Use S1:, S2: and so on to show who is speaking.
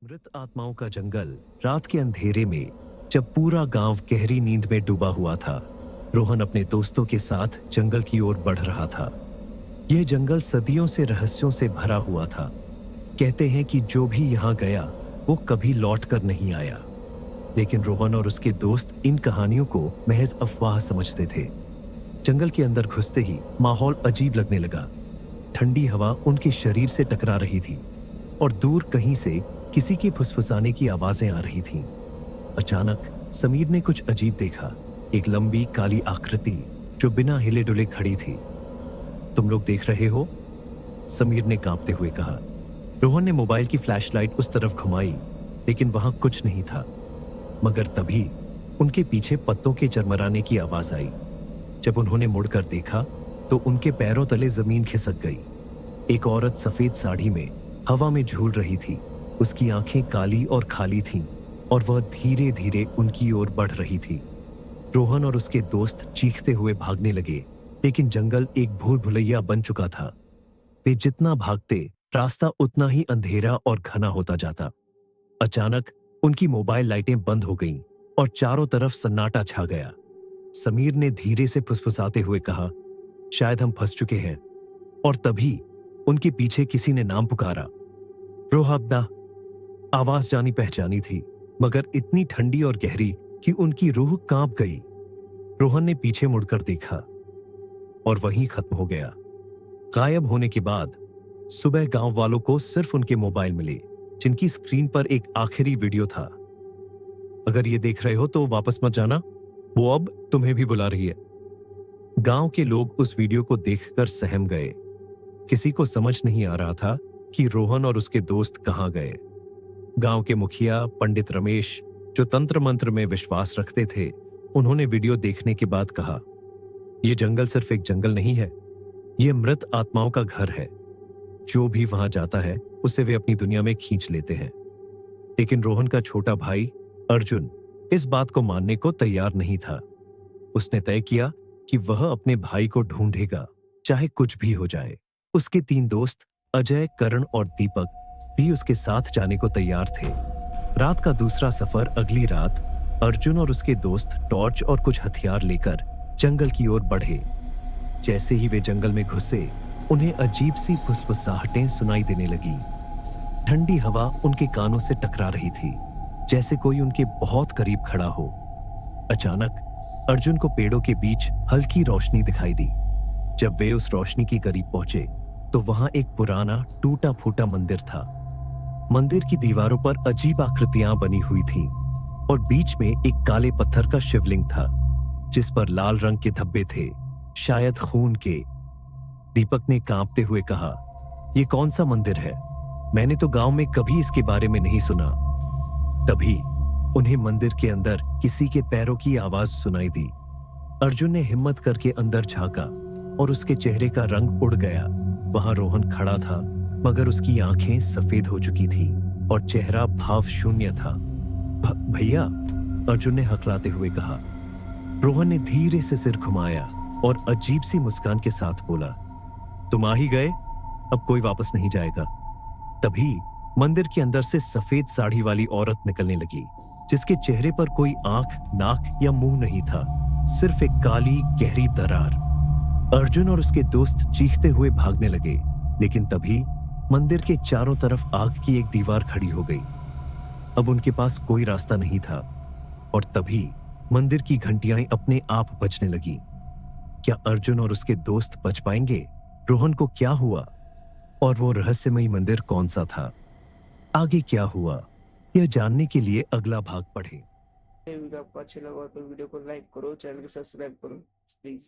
S1: मृत आत्माओं का जंगल रात के अंधेरे में, जब पूरा गांव गहरी नींद में डूबा हुआ था, रोहन अपने दोस्तों के साथ जंगल की ओर बढ़ रहा था। यह जंगल सदियों से रहस्यों से भरा हुआ था। कहते हैं कि जो भी यहाँ गया वो कभी लौट कर नहीं आया। लेकिन रोहन और उसके दोस्त इन कहानियों को महज अफवाह समझते थे। जंगल के अंदर घुसते ही माहौल अजीब लगने लगा। ठंडी हवा उनके शरीर से टकरा रही थी और दूर कहीं से किसी के फुसफुसाने की आवाजें आ रही थीं। अचानक समीर ने कुछ अजीब देखा। एक लंबी काली आकृति जो बिना हिले डुले खड़ी थी। तुम लोग देख रहे हो? समीर ने कांपते हुए कहा। रोहन ने मोबाइल की फ्लैशलाइट उस तरफ घुमाई, लेकिन वहां कुछ नहीं था। मगर तभी उनके पीछे पत्तों के चरमराने की आवाज आई। जब उन्होंने मुड़कर देखा तो उनके पैरों तले जमीन खिसक गई। एक औरत सफेद साड़ी में हवा में झूल रही थी। उसकी आंखें काली और खाली थीं और वह धीरे धीरे उनकी ओर बढ़ रही थी। रोहन और उसके दोस्त चीखते हुए भागने लगे, लेकिन जंगल एक भूल भुलैया बन चुका था। वे जितना भागते, रास्ता उतना ही अंधेरा और घना होता जाता। अचानक उनकी मोबाइल लाइटें बंद हो गईं और चारों तरफ सन्नाटा छा गया। समीर ने धीरे से फुसफुसाते हुए कहा, शायद हम फंस चुके हैं। और तभी उनके पीछे किसी ने नाम पुकारा, रोहब्दा। आवाज जानी पहचानी थी, मगर इतनी ठंडी और गहरी कि उनकी रूह कांप गई। रोहन ने पीछे मुड़कर देखा और वहीं खत्म हो गया। गायब होने के बाद सुबह गांव वालों को सिर्फ उनके मोबाइल मिले, जिनकी स्क्रीन पर एक आखिरी वीडियो था। अगर ये देख रहे हो तो वापस मत जाना, वो अब तुम्हें भी बुला रही है। गांव के लोग उस वीडियो को देखकर सहम गए। किसी को समझ नहीं आ रहा था कि रोहन और उसके दोस्त कहां गए। गांव के मुखिया पंडित रमेश, जो तंत्र मंत्र में विश्वास रखते थे, उन्होंने वीडियो देखने के बाद कहा, यह जंगल सिर्फ एक जंगल नहीं है, यह मृत आत्माओं का घर है। जो भी वहां जाता है उसे वे अपनी दुनिया में खींच लेते हैं। लेकिन रोहन का छोटा भाई अर्जुन इस बात को मानने को तैयार नहीं था। उसने तय किया कि वह अपने भाई को ढूंढेगा, चाहे कुछ भी हो जाए। उसके 3 दोस्त अजय, करण और दीपक भी उसके साथ जाने को तैयार थे। रात का दूसरा सफर अगली रात अर्जुन और उसके दोस्त टॉर्च और कुछ हथियार लेकर जंगल की ओर बढ़े। जैसे ही वे जंगल में घुसे, उन्हें अजीब सी फुसफुसाहटें सुनाई देने लगी। ठंडी हवा उनके कानों से टकरा रही थी, जैसे कोई उनके बहुत करीब खड़ा हो। अचानक अर्जुन को पेड़ों के बीच हल्की रोशनी दिखाई दी। जब वे उस रोशनी के करीब पहुंचे तो वहां एक पुराना टूटा फूटा मंदिर था। मंदिर की दीवारों पर अजीब आकृतियां बनी हुई थीं और बीच में एक काले पत्थर का शिवलिंग था, जिस पर लाल रंग के धब्बे थे, शायद खून के। दीपक ने कांपते हुए कहा, यह कौन सा मंदिर है? मैंने तो गांव में कभी इसके बारे में नहीं सुना। तभी उन्हें मंदिर के अंदर किसी के पैरों की आवाज सुनाई दी। अर्जुन ने हिम्मत करके अंदर झांका और उसके चेहरे का रंग उड़ गया। वहां रोहन खड़ा था, मगर उसकी आंखें सफेद हो चुकी थीं और चेहरा भाव शून्य था। भैया, अर्जुन ने हकलाते हुए कहा। रोहन ने धीरे से सिर घुमाया और अजीब सी मुस्कान के साथ बोला, तुम आ ही गए, अब कोई वापस नहीं जाएगा। तभी मंदिर के अंदर से सफेद साड़ी वाली औरत निकलने लगी, जिसके चेहरे पर कोई आंख, नाक या मुंह नहीं था, सिर्फ एक काली गहरी दरार। अर्जुन और उसके दोस्त चीखते हुए भागने लगे, लेकिन तभी मंदिर के चारों तरफ आग की एक दीवार खड़ी हो गई। अब उनके पास कोई रास्ता नहीं था और तभी मंदिर की घंटियां अपने आप बजने लगी। क्या अर्जुन और उसके दोस्त बच पाएंगे? रोहन को क्या हुआ? और वो रहस्यमयी मंदिर कौन सा था? आगे क्या हुआ, यह जानने के लिए अगला भाग पढ़ें।
S2: वीडियो आपको अच्छा लगा तो वीडियो को लाइक करो, चैनल को सब्सक्राइब करो प्लीज।